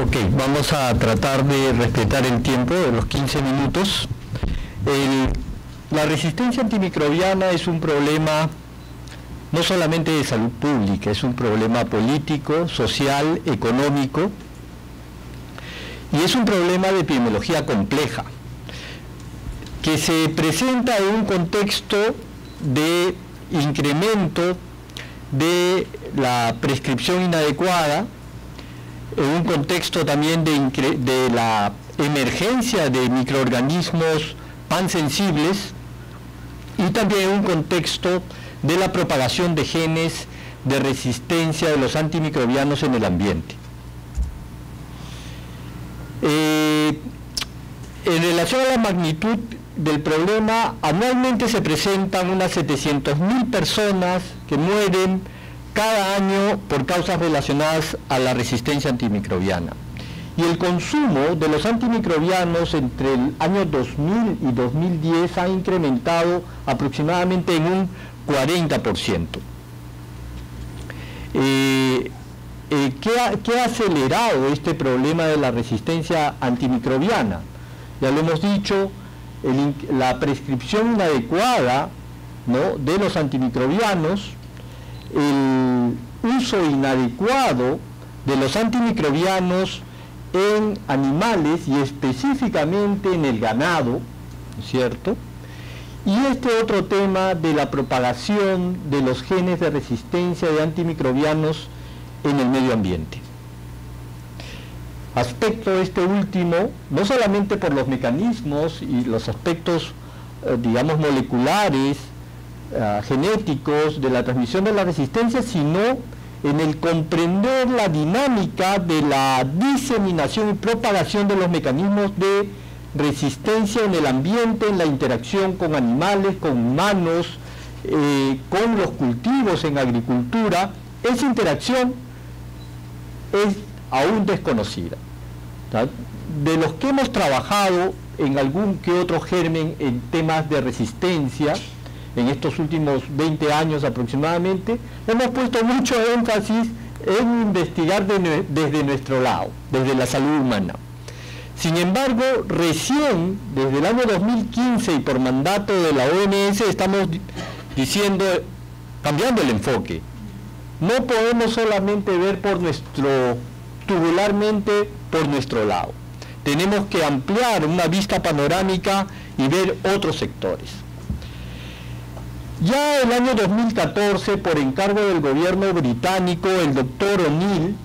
Ok, vamos a tratar de respetar el tiempo de los 15 minutos. La resistencia antimicrobiana es un problema no solamente de salud pública, es un problema político, social, económico, y es un problema de epidemiología compleja, que se presenta en un contexto de incremento de la prescripción inadecuada, en un contexto también de la emergencia de microorganismos pansensibles y también en un contexto de la propagación de genes de resistencia de los antimicrobianos en el ambiente. En relación a la magnitud del problema, anualmente se presentan unas 700.000 personas que mueren cada año por causas relacionadas a la resistencia antimicrobiana. Y el consumo de los antimicrobianos entre el año 2000 y 2010 ha incrementado aproximadamente en un 40%. ¿Qué ha acelerado este problema de la resistencia antimicrobiana? Ya lo hemos dicho, la prescripción inadecuada, ¿no?, de los antimicrobianos, el uso inadecuado de los antimicrobianos en animales y específicamente en el ganado, ¿no es cierto? Y este otro tema de la propagación de los genes de resistencia de antimicrobianos en el medio ambiente. Aspecto este último, no solamente por los mecanismos y los aspectos, digamos, moleculares, genéticos de la transmisión de la resistencia, sino en el comprender la dinámica de la diseminación y propagación de los mecanismos de resistencia en el ambiente, en la interacción con animales, con humanos, con los cultivos en agricultura. Esa interacción es aún desconocida. De los que hemos trabajado en algún que otro germen en temas de resistencia, en estos últimos 20 años aproximadamente, hemos puesto mucho énfasis en investigar desde nuestro lado, desde la salud humana. Sin embargo, recién, desde el año 2015 y por mandato de la OMS, estamos diciendo, cambiando el enfoque. No podemos solamente ver tubularmente por nuestro lado. Tenemos que ampliar una vista panorámica y ver otros sectores. Ya el año 2014, por encargo del gobierno británico, el doctor O'Neill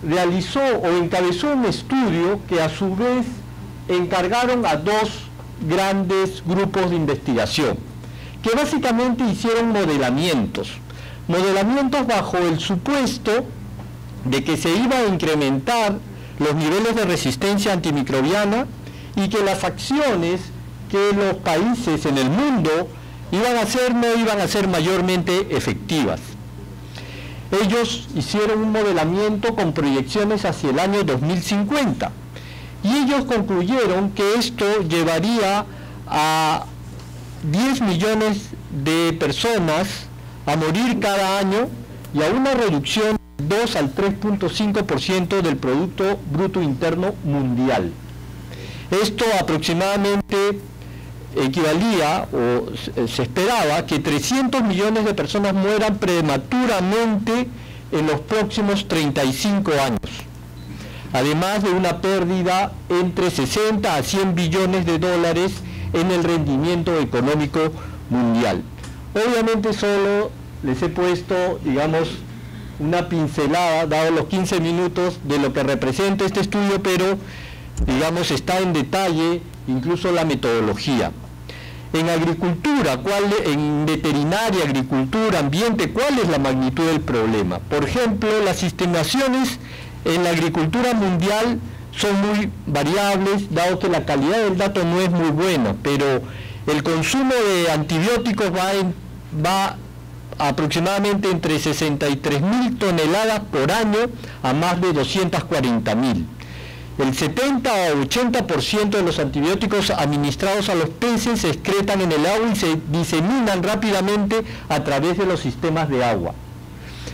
realizó o encabezó un estudio que a su vez encargaron a dos grandes grupos de investigación, que básicamente hicieron modelamientos bajo el supuesto de que se iba a incrementar los niveles de resistencia antimicrobiana y que las acciones que los países en el mundo no iban a ser mayormente efectivas. Ellos hicieron un modelamiento con proyecciones hacia el año 2050 y ellos concluyeron que esto llevaría a 10 millones de personas a morir cada año y a una reducción de 2 al 3.5% del Producto Bruto Interno Mundial. Esto aproximadamente equivalía o se esperaba que 300 millones de personas mueran prematuramente en los próximos 35 años, además de una pérdida entre 60 a 100 billones de dólares en el rendimiento económico mundial. Obviamente solo les he puesto, digamos, una pincelada, dado los 15 minutos, de lo que representa este estudio, pero, digamos, está en detalle incluso la metodología. En agricultura, en veterinaria, agricultura, ambiente, ¿cuál es la magnitud del problema? Por ejemplo, las estimaciones en la agricultura mundial son muy variables, dado que la calidad del dato no es muy buena, pero el consumo de antibióticos va aproximadamente entre 63.000 toneladas por año a más de 240.000. El 70 o 80% de los antibióticos administrados a los peces se excretan en el agua y se diseminan rápidamente a través de los sistemas de agua.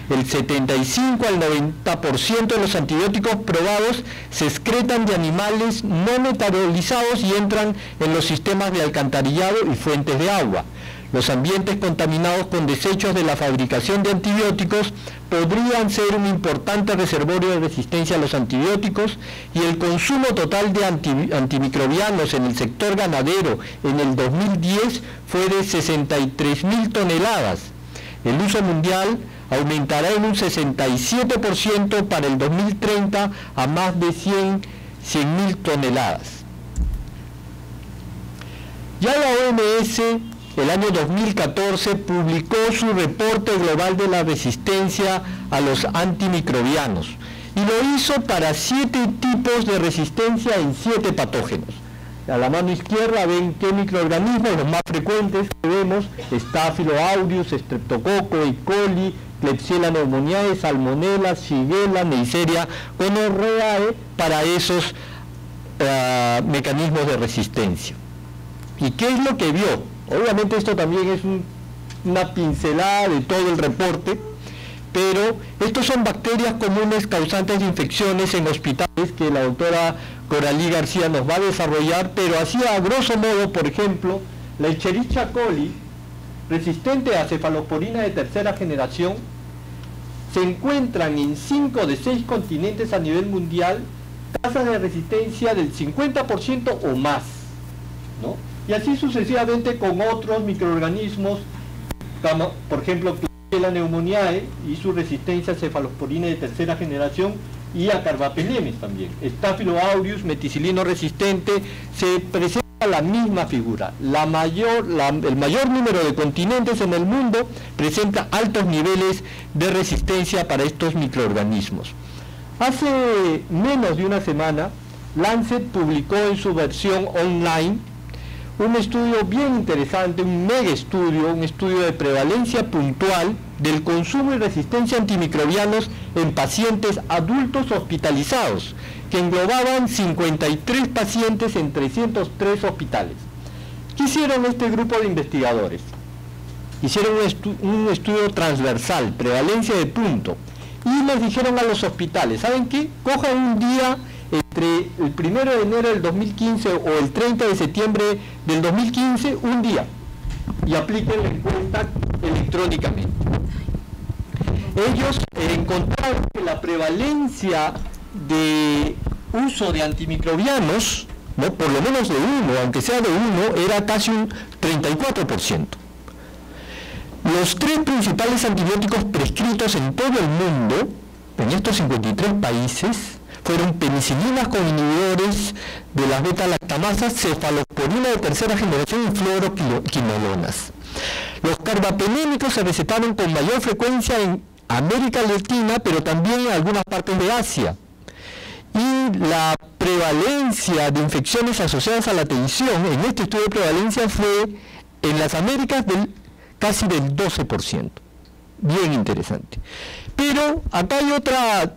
El 75 al 90% de los antibióticos probados se excretan de animales no metabolizados y entran en los sistemas de alcantarillado y fuentes de agua. Los ambientes contaminados con desechos de la fabricación de antibióticos podrían ser un importante reservorio de resistencia a los antibióticos, y el consumo total de antimicrobianos en el sector ganadero en el 2010 fue de 63.000 toneladas. El uso mundial aumentará en un 67% para el 2030 a más de 100.000 toneladas. Ya la OMS el año 2014 publicó su reporte global de la resistencia a los antimicrobianos y lo hizo para 7 tipos de resistencia en 7 patógenos. A la mano izquierda ven qué microorganismos, los más frecuentes que vemos: Staphylococcus aureus, Streptococcus, E. coli, Klebsiella pneumoniae, Salmonella, Shigella, Neisseria gonorrhoeae, para esos mecanismos de resistencia. ¿Y qué es lo que vio? Obviamente esto también es una pincelada de todo el reporte, pero estos son bacterias comunes causantes de infecciones en hospitales que la doctora Coralí García nos va a desarrollar, pero así a grosso modo. Por ejemplo, la Escherichia coli, resistente a cefalosporina de tercera generación, se encuentran en 5 de 6 continentes a nivel mundial tasas de resistencia del 50% o más, ¿no? Y así sucesivamente con otros microorganismos, como por ejemplo Klebsiella pneumoniae y su resistencia a cefalosporina de tercera generación, y a Carbapenemes también. Staphylococcus aureus, meticilino resistente, se presenta la misma figura. El mayor número de continentes en el mundo presenta altos niveles de resistencia para estos microorganismos. Hace menos de una semana, Lancet publicó en su versión online un estudio bien interesante, un mega estudio, un estudio de prevalencia puntual del consumo y resistencia a antimicrobianos en pacientes adultos hospitalizados, que englobaban 53 pacientes en 303 hospitales. ¿Qué hicieron este grupo de investigadores? Hicieron un estudio transversal, prevalencia de punto, y les dijeron a los hospitales: ¿saben qué? Cojan un día entre el 1 de enero del 2015 o el 30 de septiembre del 2015, un día, y apliquen la encuesta electrónicamente. Ellos encontraron que la prevalencia de uso de antimicrobianos, ¿no?, por lo menos de uno, aunque sea de uno, era casi un 34%. Los 3 principales antibióticos prescritos en todo el mundo, en estos 53 países, fueron penicilinas con inhibidores de las beta-lactamasas, cefalosporina de tercera generación y fluoroquinolonas. Los carbapenémicos se recetaron con mayor frecuencia en América Latina, pero también en algunas partes de Asia. Y la prevalencia de infecciones asociadas a la tensión en este estudio de prevalencia fue en las Américas casi del 12%. Bien interesante. Pero acá hay otra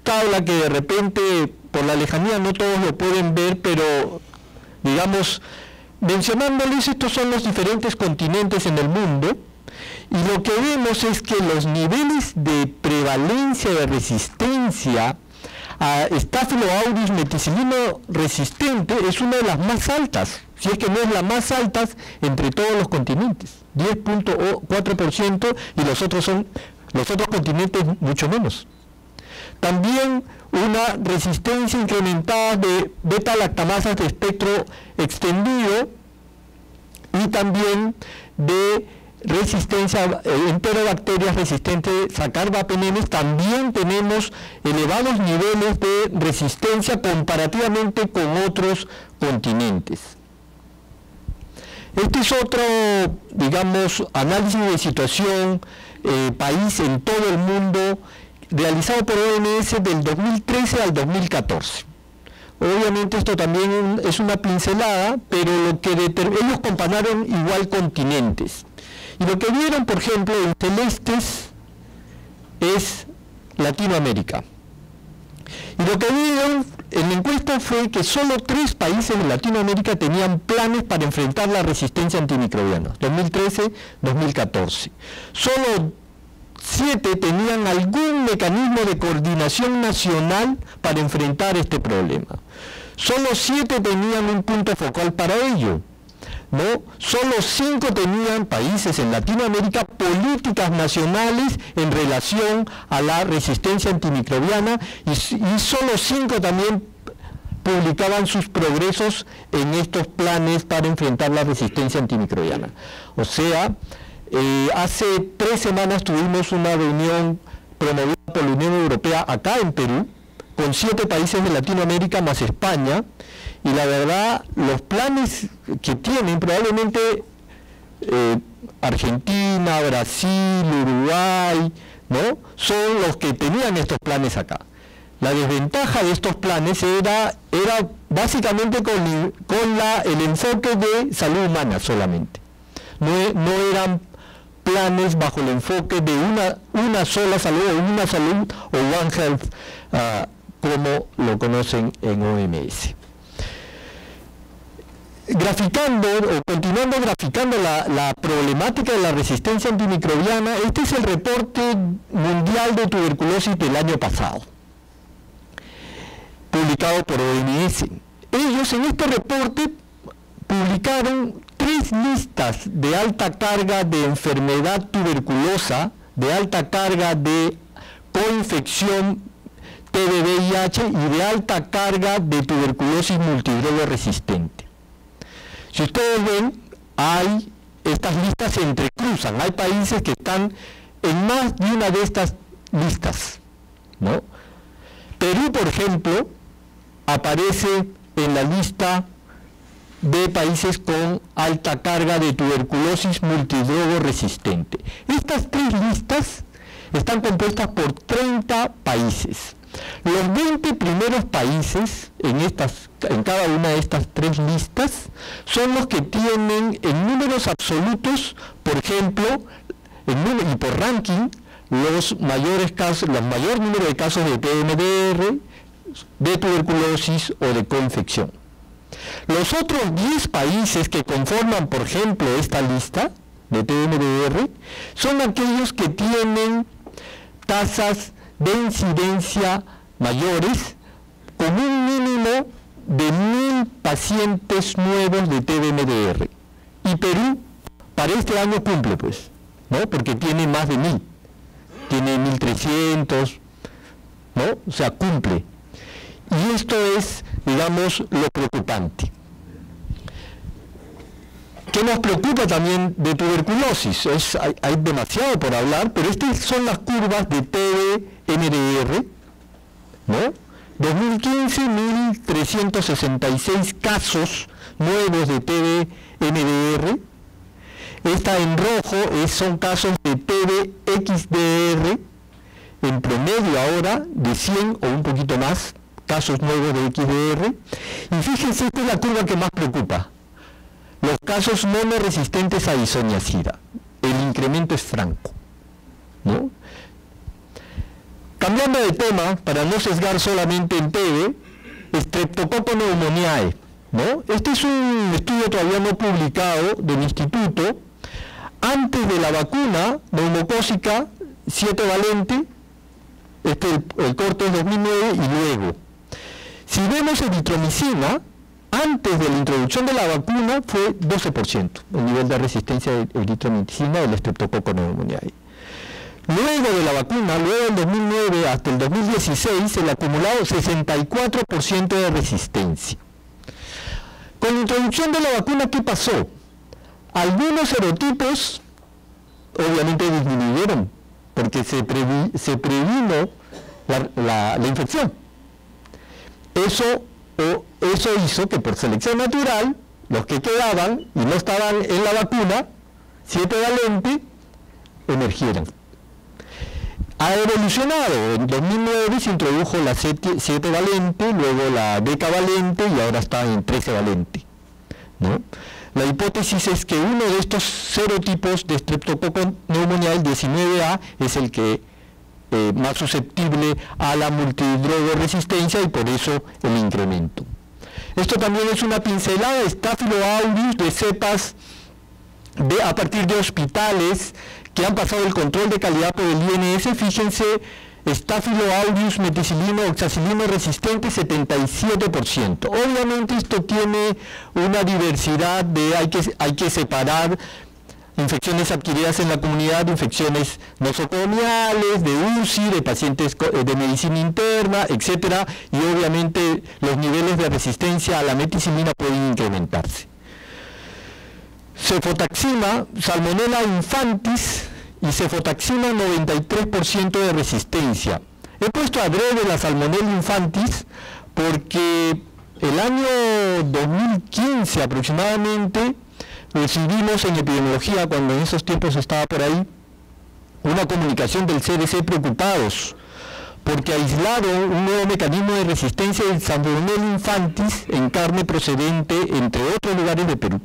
tabla que de repente, por la lejanía, no todos lo pueden ver, pero digamos, mencionándoles, estos son los diferentes continentes en el mundo, y lo que vemos es que los niveles de prevalencia de resistencia a Staphylococcus aureus meticilino resistente es una de las más altas, si es que no es la más alta entre todos los continentes, 10.4%, y los otros continentes mucho menos. También una resistencia incrementada de beta-lactamasas de espectro extendido, y también de resistencia enterobacterias resistentes a carbapenemes. También tenemos elevados niveles de resistencia comparativamente con otros continentes. Este es otro, digamos, análisis de situación país en todo el mundo, realizado por OMS del 2013 al 2014. Obviamente esto también es una pincelada, pero lo que ellos compararon igual continentes. Y lo que vieron, por ejemplo, en celestes es Latinoamérica. Y lo que vieron en la encuesta fue que solo 3 países de Latinoamérica tenían planes para enfrentar la resistencia antimicrobiana, 2013-2014. Solo 7 tenían algún mecanismo de coordinación nacional para enfrentar este problema. Solo 7 tenían un punto focal para ello, ¿no? Solo 5 tenían, países en Latinoamérica, políticas nacionales en relación a la resistencia antimicrobiana, y solo 5 también publicaban sus progresos en estos planes para enfrentar la resistencia antimicrobiana. O sea, hace 3 semanas tuvimos una reunión promovida por la Unión Europea acá en Perú, con 7 países de Latinoamérica más España, y la verdad, los planes que tienen, probablemente Argentina, Brasil, Uruguay, ¿no?, son los que tenían estos planes acá. La desventaja de estos planes era básicamente con el enfoque de salud humana solamente. No eran planes bajo el enfoque de una sola salud, o una salud, o One Health, como lo conocen en OMS. Continuando graficando la problemática de la resistencia antimicrobiana, este es el reporte mundial de tuberculosis del año pasado, publicado por OMS. Ellos en este reporte publicaron 3 listas de alta carga de enfermedad tuberculosa, de alta carga de coinfección TB-VIH y de alta carga de tuberculosis multidroga resistente. Si ustedes ven, estas listas se entrecruzan. Hay países que están en más de una de estas listas, ¿no? Perú, por ejemplo, aparece en la lista de países con alta carga de tuberculosis multidroga resistente. Estas 3 listas están compuestas por 30 países. Los 20 primeros países en cada una de estas 3 listas son los que tienen en números absolutos, por ejemplo, y por ranking, el mayor número de casos de TMDR, de tuberculosis o de coinfección. Los otros 10 países que conforman, por ejemplo, esta lista de TMDR son aquellos que tienen tasas de incidencia mayores, con un mínimo de 1000 pacientes nuevos de TB-MDR. Y Perú para este año cumple, pues, ¿no?, porque tiene más de 1000, tiene 1300, ¿no?, o sea, cumple. Y esto es, digamos, lo preocupante. ¿Qué nos preocupa también de tuberculosis? Hay demasiado por hablar, pero estas son las curvas de TB-MDR, ¿no? 2015, 1.366 casos nuevos de TB-MDR. Esta en rojo son casos de TB-XDR, en promedio ahora de 100 o un poquito más casos nuevos de XDR. Y fíjense, esta es la curva que más preocupa. Los casos monoresistentes a isoniazida. El incremento es franco, ¿no? Cambiando de tema, para no sesgar solamente en TB, Streptococcus pneumoniae, ¿no? Este es un estudio todavía no publicado del instituto, antes de la vacuna neumocócica 7 valente, el corte es 2009, y luego. Si vemos eritromicina, antes de la introducción de la vacuna fue 12% el nivel de resistencia de eritromicina del Streptococcus pneumoniae. Luego de la vacuna, luego del 2009 hasta el 2016, el acumulado 64% de resistencia. Con la introducción de la vacuna, ¿qué pasó? Algunos serotipos obviamente disminuyeron, porque se previno la infección. Eso hizo que por selección natural, los que quedaban y no estaban en la vacuna, 7 valente, emergieran. Ha evolucionado. En 2009 se introdujo la 7 valente, luego la decavalente y ahora está en 13 valente, ¿no? La hipótesis es que uno de estos serotipos de Streptococcus pneumoniae, el 19A, es el que más susceptible a la multidroga resistencia, y por eso el incremento. Esto también es una pincelada de Staphylo aureus de cepas a partir de hospitales que han pasado el control de calidad por el INS, fíjense, Staphylococcus meticilino oxacilino resistente 77%. Obviamente esto tiene una diversidad de, hay que separar infecciones adquiridas en la comunidad, infecciones nosocomiales, de UCI, de pacientes de medicina interna, etcétera, y obviamente los niveles de resistencia a la meticilina pueden incrementarse. Cefotaxima, Salmonella infantis y cefotaxima 93% de resistencia. He puesto adrede la Salmonella infantis porque el año 2015 aproximadamente recibimos en epidemiología, cuando en esos tiempos estaba por ahí, una comunicación del CDC preocupados porque aislaron un nuevo mecanismo de resistencia del Salmonella infantis en carne procedente entre otros lugares de Perú.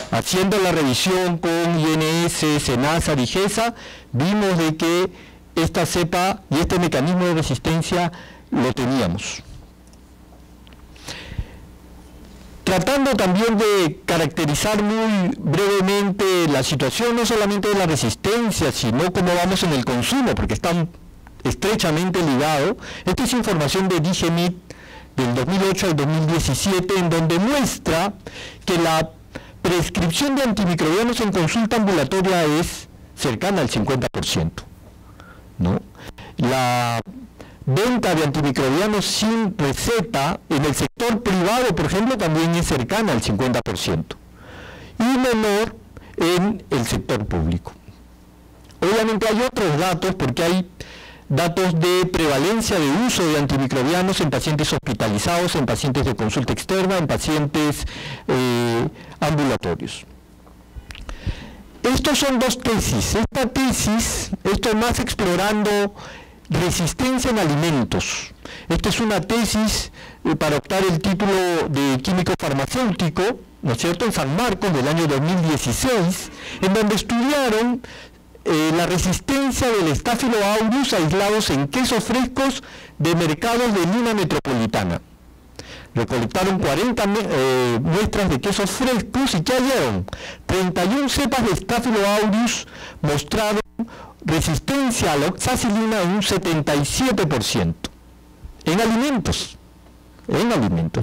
Haciendo la revisión con INS, SENASA, DIGESA, vimos de que esta cepa y este mecanismo de resistencia lo teníamos. Tratando también de caracterizar muy brevemente la situación, no solamente de la resistencia, sino cómo vamos en el consumo, porque están estrechamente ligados. Esta es información de DIGEMIT del 2008 al 2017, en donde muestra que la prescripción de antimicrobianos en consulta ambulatoria es cercana al 50%, ¿no? La venta de antimicrobianos sin receta en el sector privado, por ejemplo, también es cercana al 50% y menor en el sector público. Obviamente hay otros datos, porque hay datos de prevalencia de uso de antimicrobianos en pacientes hospitalizados, en pacientes de consulta externa, en pacientes ambulatorios. Estos son dos tesis. Esta tesis, esto es más explorando resistencia en alimentos. Esta es una tesis para optar el título de químico farmacéutico, ¿no es cierto?, en San Marcos del año 2016, en donde estudiaron la resistencia del Staphylococcus aislados en quesos frescos de mercados de Lima metropolitana. Recolectaron 40 muestras de quesos frescos y ¿qué hallaron? 31 cepas de Staphylococcus mostraron resistencia a la oxacilina en un 77%. En alimentos,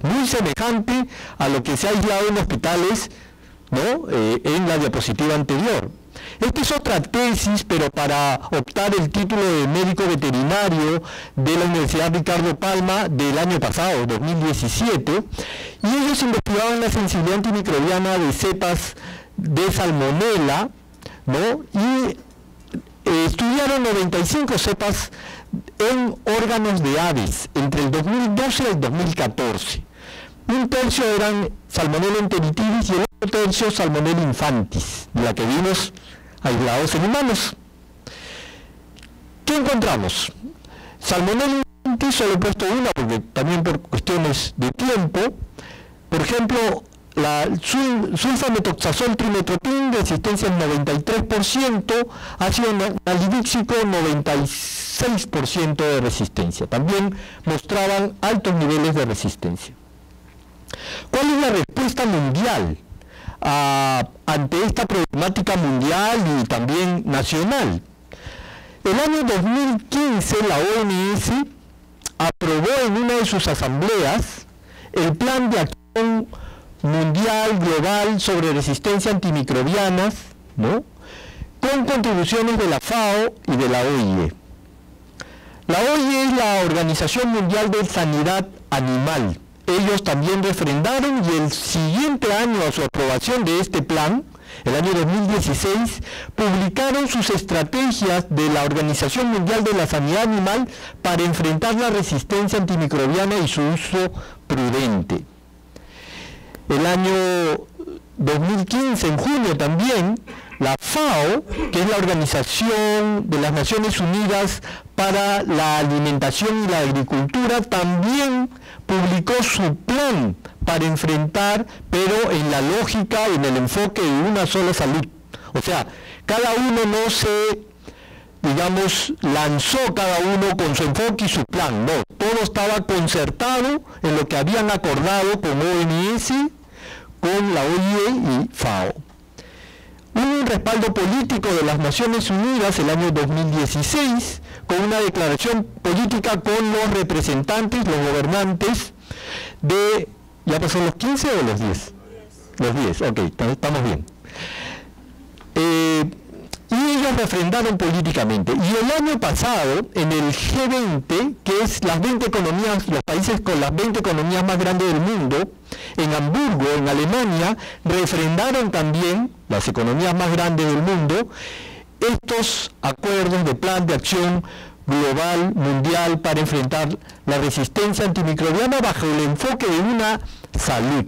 muy semejante a lo que se ha aislado en hospitales, ¿no?, en la diapositiva anterior. Esta es otra tesis, pero para optar el título de médico veterinario de la Universidad Ricardo Palma del año pasado, 2017, y ellos investigaban la sensibilidad antimicrobiana de cepas de salmonela, ¿no?, y estudiaron 95 cepas en órganos de aves entre el 2012 y el 2014. Un tercio eran Salmonella enteritidis y el otro tercio Salmonella infantis, de la que vimos aislados en humanos. ¿Qué encontramos? Salmonella infantis, solo he puesto una porque también por cuestiones de tiempo. Por ejemplo, la sulfametoxazol trimetropin, resistencia al 93%, ácido nalidíxico 96% de resistencia. También mostraban altos niveles de resistencia. ¿Cuál es la respuesta mundial ante esta problemática mundial y también nacional? El año 2015 la OMS aprobó en una de sus asambleas el Plan de Acción Mundial Global sobre Resistencia Antimicrobianas, ¿no?, con contribuciones de la FAO y de la OIE. La OIE es la Organización Mundial de Sanidad Animal. Ellos también refrendaron, y el siguiente año a su aprobación de este plan, el año 2016, publicaron sus estrategias de la Organización Mundial de la Sanidad Animal para enfrentar la resistencia antimicrobiana y su uso prudente. El año 2015, en junio también, la FAO, que es la Organización de las Naciones Unidas para la Alimentación y la Agricultura, también publicó su plan para enfrentar, pero en la lógica, en el enfoque de una sola salud. O sea, cada uno no se, digamos, lanzó cada uno con su enfoque y su plan, no, todo estaba concertado en lo que habían acordado con OMS, con la OIE y FAO. Hubo un respaldo político de las Naciones Unidas el año 2016 con una declaración política con los representantes, los gobernantes de... ¿Ya pasó los 15 o los 10? Los 10, ok, estamos bien. Y ellos refrendaron políticamente. Y el año pasado, en el G20, que es las 20 economías, los países con las 20 economías más grandes del mundo, en Hamburgo, en Alemania, refrendaron también, las economías más grandes del mundo, estos acuerdos de plan de acción global, mundial, para enfrentar la resistencia antimicrobiana bajo el enfoque de una salud.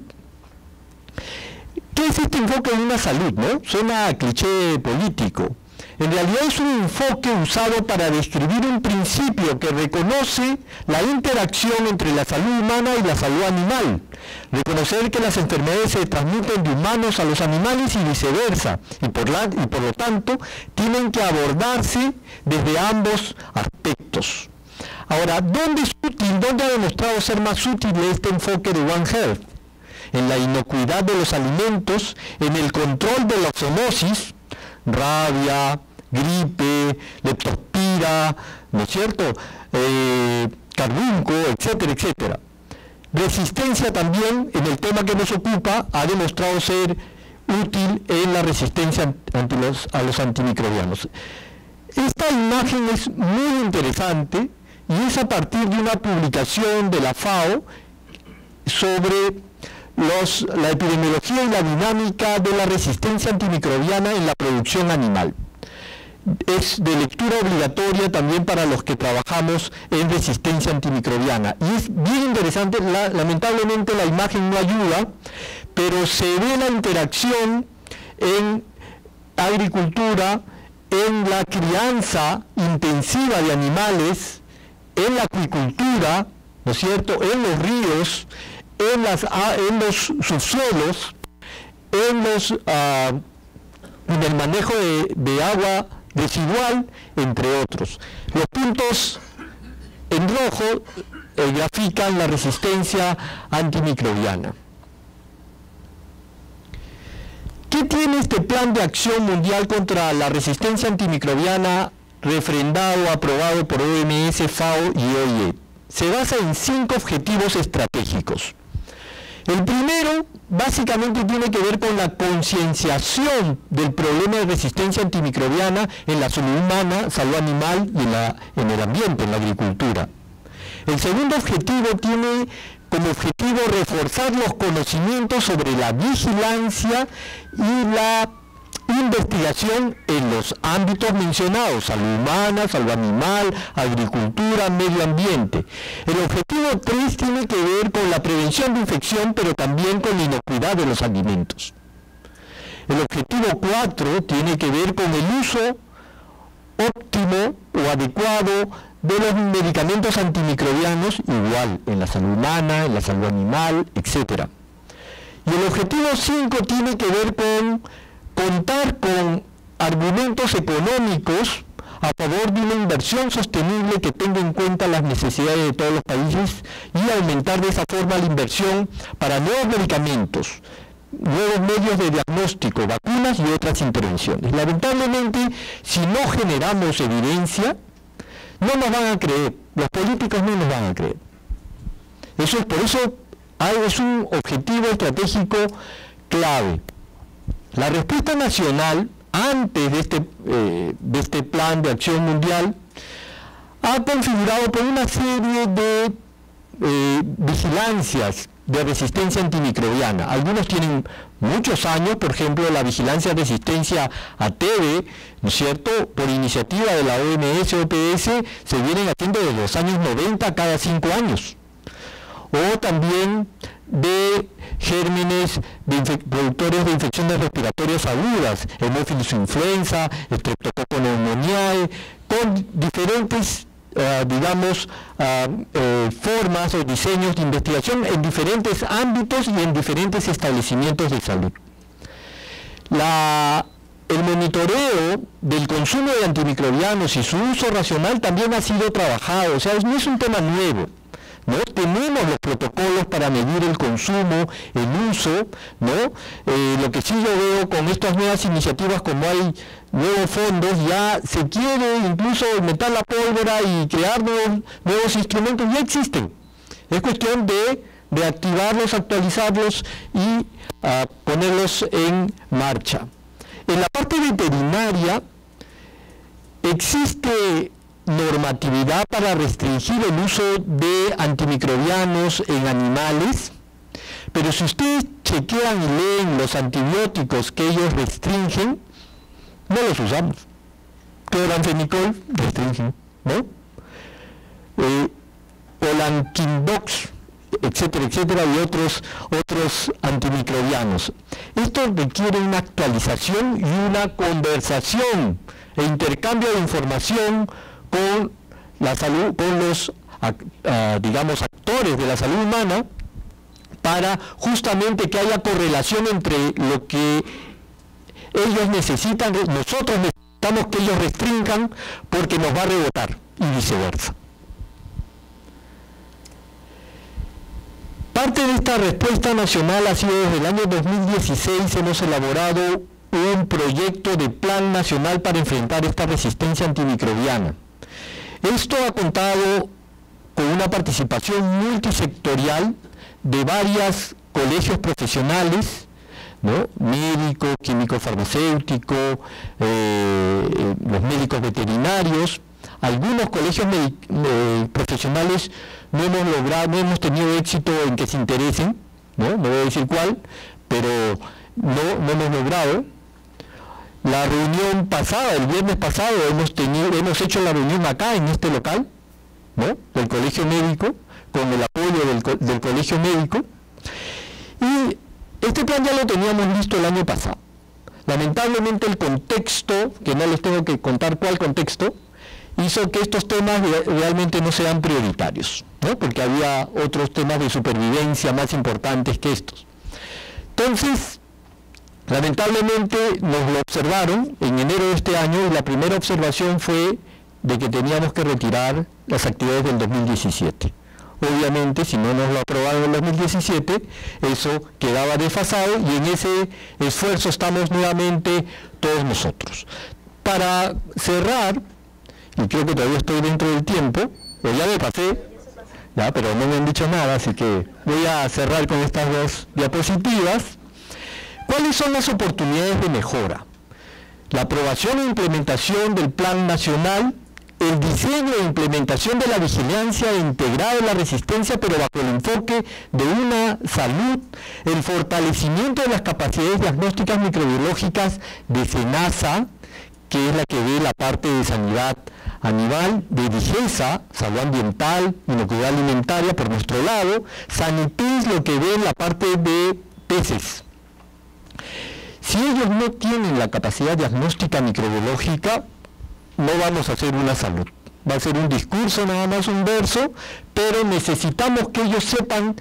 ¿Qué es este enfoque de una salud, no? Suena a cliché político. En realidad es un enfoque usado para describir un principio que reconoce la interacción entre la salud humana y la salud animal. Reconocer que las enfermedades se transmiten de humanos a los animales y viceversa, y por lo tanto tienen que abordarse desde ambos aspectos. Ahora, ¿dónde es útil, dónde ha demostrado ser más útil este enfoque de One Health? En la inocuidad de los alimentos, en el control de la zoonosis, rabia, gripe, leptospira, ¿no es cierto?, carbunco, etcétera, etcétera. Resistencia también, en el tema que nos ocupa, ha demostrado ser útil en la resistencia a los antimicrobianos. Esta imagen es muy interesante y es a partir de una publicación de la FAO sobre la epidemiología y la dinámica de la resistencia antimicrobiana en la producción animal. Es de lectura obligatoria también para los que trabajamos en resistencia antimicrobiana. Y es bien interesante, lamentablemente la imagen no ayuda, pero se ve la interacción en agricultura, en la crianza intensiva de animales, en la acuicultura, ¿no es cierto?, en los ríos, en los subsuelos, en el manejo de agua residual, entre otros. Los puntos en rojo grafican la resistencia antimicrobiana. ¿Qué tiene este plan de acción mundial contra la resistencia antimicrobiana refrendado, aprobado por OMS, FAO y OIE? Se basa en 5 objetivos estratégicos. El primero, básicamente, tiene que ver con la concienciación del problema de resistencia antimicrobiana en la salud humana, salud animal y en el ambiente, en la agricultura. El segundo objetivo tiene como objetivo reforzar los conocimientos sobre la vigilancia y la investigación en los ámbitos mencionados: salud humana, salud animal, agricultura, medio ambiente. El objetivo 3 tiene que ver con la prevención de infección, pero también con la inocuidad de los alimentos. El objetivo 4 tiene que ver con el uso óptimo o adecuado de los medicamentos antimicrobianos, igual en la salud humana, en la salud animal, etc. Y el objetivo 5 tiene que ver con contar con argumentos económicos a favor de una inversión sostenible que tenga en cuenta las necesidades de todos los países y aumentar de esa forma la inversión para nuevos medicamentos, nuevos medios de diagnóstico, vacunas y otras intervenciones. Lamentablemente, si no generamos evidencia, no nos van a creer, los políticos no nos van a creer. Por eso es un objetivo estratégico clave. La respuesta nacional, antes de este plan de acción mundial, ha configurado por una serie de vigilancias de resistencia antimicrobiana. Algunos tienen muchos años, por ejemplo, la vigilancia de resistencia a TB, ¿no es cierto?, por iniciativa de la OMS, OPS, se vienen haciendo desde los años 90 cada 5 años. O también de gérmenes productores de infecciones respiratorias agudas, Haemophilus influenza, Streptococcus pneumoniae, con diferentes formas o diseños de investigación en diferentes ámbitos y en diferentes establecimientos de salud. El monitoreo del consumo de antimicrobianos y su uso racional también ha sido trabajado, o sea, no es un tema nuevo. ¿no? Tenemos los protocolos para medir el consumo, el uso, ¿no? Lo que sí yo veo con estas nuevas iniciativas, como hay nuevos fondos, ya se quiere incluso inventar la pólvora y crear nuevos instrumentos, ya existen. Es cuestión de reactivarlos, actualizarlos y ponerlos en marcha. En la parte veterinaria existe normatividad para restringir el uso de antimicrobianos en animales, pero si ustedes chequean y leen los antibióticos que ellos restringen, no los usamos. Cloranfenicol restringen, ¿no? Olanquimbox, etcétera, etcétera, y otros antimicrobianos. Esto requiere una actualización y una conversación e intercambio de información con la salud, con los digamos actores de la salud humana, para justamente que haya correlación entre lo que ellos necesitan, nosotros necesitamos que ellos restrinjan porque nos va a rebotar y viceversa. Parte de esta respuesta nacional ha sido desde el año 2016 hemos elaborado un proyecto de plan nacional para enfrentar esta resistencia antimicrobiana. Esto ha contado con una participación multisectorial de varios colegios profesionales, ¿no? Médico, químico farmacéutico, los médicos veterinarios. Algunos colegios profesionales no hemos tenido éxito en que se interesen, no voy a decir cuál, pero no hemos logrado. La reunión pasada, el viernes pasado, hemos hecho la reunión acá en este local, ¿no? Del colegio médico, con el apoyo del colegio médico, y este plan ya lo teníamos listo el año pasado. Lamentablemente el contexto, que no les tengo que contar cuál contexto, hizo que estos temas realmente no sean prioritarios, ¿no? Porque había otros temas de supervivencia más importantes que estos. Entonces, lamentablemente nos lo observaron en enero de este año, y la primera observación fue de que teníamos que retirar las actividades del 2017. Obviamente, si no nos lo aprobaron en el 2017, eso quedaba desfasado, y en ese esfuerzo estamos nuevamente todos nosotros. Para cerrar, y creo que todavía estoy dentro del tiempo, o ya me pasé, ya, pero no me han dicho nada, así que voy a cerrar con estas dos diapositivas. ¿Cuáles son las oportunidades de mejora? La aprobación e implementación del Plan Nacional, el diseño e implementación de la vigilancia integrada de la resistencia, pero bajo el enfoque de una salud, el fortalecimiento de las capacidades diagnósticas microbiológicas de SENASA, que es la que ve la parte de sanidad animal, de DIGESA, salud ambiental, inocuidad alimentaria por nuestro lado, SANITES, lo que ve la parte de peces. Si ellos no tienen la capacidad diagnóstica microbiológica, no vamos a hacer una salud. Va a ser un discurso, nada más un verso, pero necesitamos que ellos sepan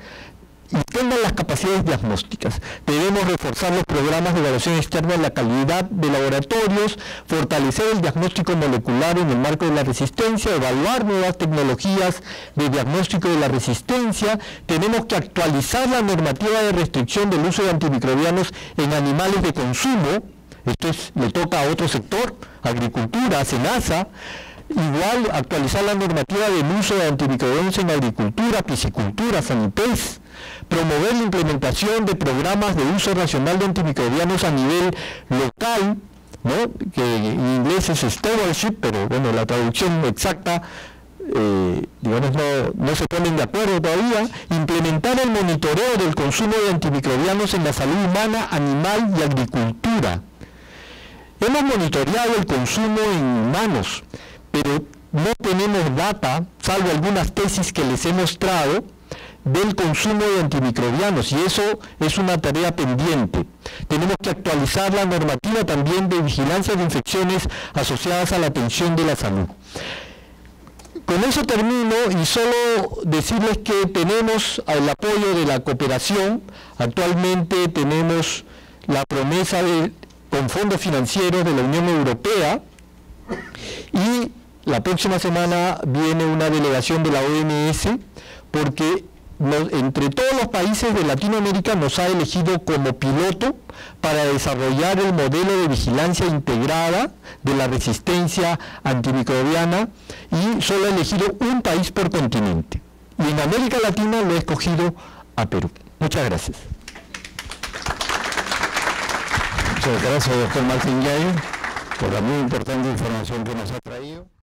y tengan las capacidades diagnósticas. Debemos reforzar los programas de evaluación externa de la calidad de laboratorios, fortalecer el diagnóstico molecular en el marco de la resistencia, evaluar nuevas tecnologías de diagnóstico de la resistencia. Tenemos que actualizar la normativa de restricción del uso de antimicrobianos en animales de consumo. Esto le toca a otro sector, agricultura, SENASA. Igual actualizar la normativa del uso de antimicrobianos en agricultura, piscicultura, SANITES. Promover la implementación de programas de uso racional de antimicrobianos a nivel local, ¿no? Que en inglés es stewardship, pero bueno, la traducción exacta, digamos, no se ponen de acuerdo todavía. Implementar el monitoreo del consumo de antimicrobianos en la salud humana, animal y agricultura. Hemos monitoreado el consumo en humanos, pero no tenemos data, salvo algunas tesis que les he mostrado, del consumo de antimicrobianos, y eso es una tarea pendiente. Tenemos que actualizar la normativa también de vigilancia de infecciones asociadas a la atención de la salud. Con eso termino, y solo decirles que tenemos el apoyo de la cooperación. Actualmente tenemos la promesa con fondos financieros de la Unión Europea, y la próxima semana viene una delegación de la OMS porque entre todos los países de Latinoamérica nos ha elegido como piloto para desarrollar el modelo de vigilancia integrada de la resistencia antimicrobiana, y solo ha elegido un país por continente. Y en América Latina lo ha escogido a Perú. Muchas gracias. Muchas gracias, doctor Martín Yayo, por la muy importante información que nos ha traído.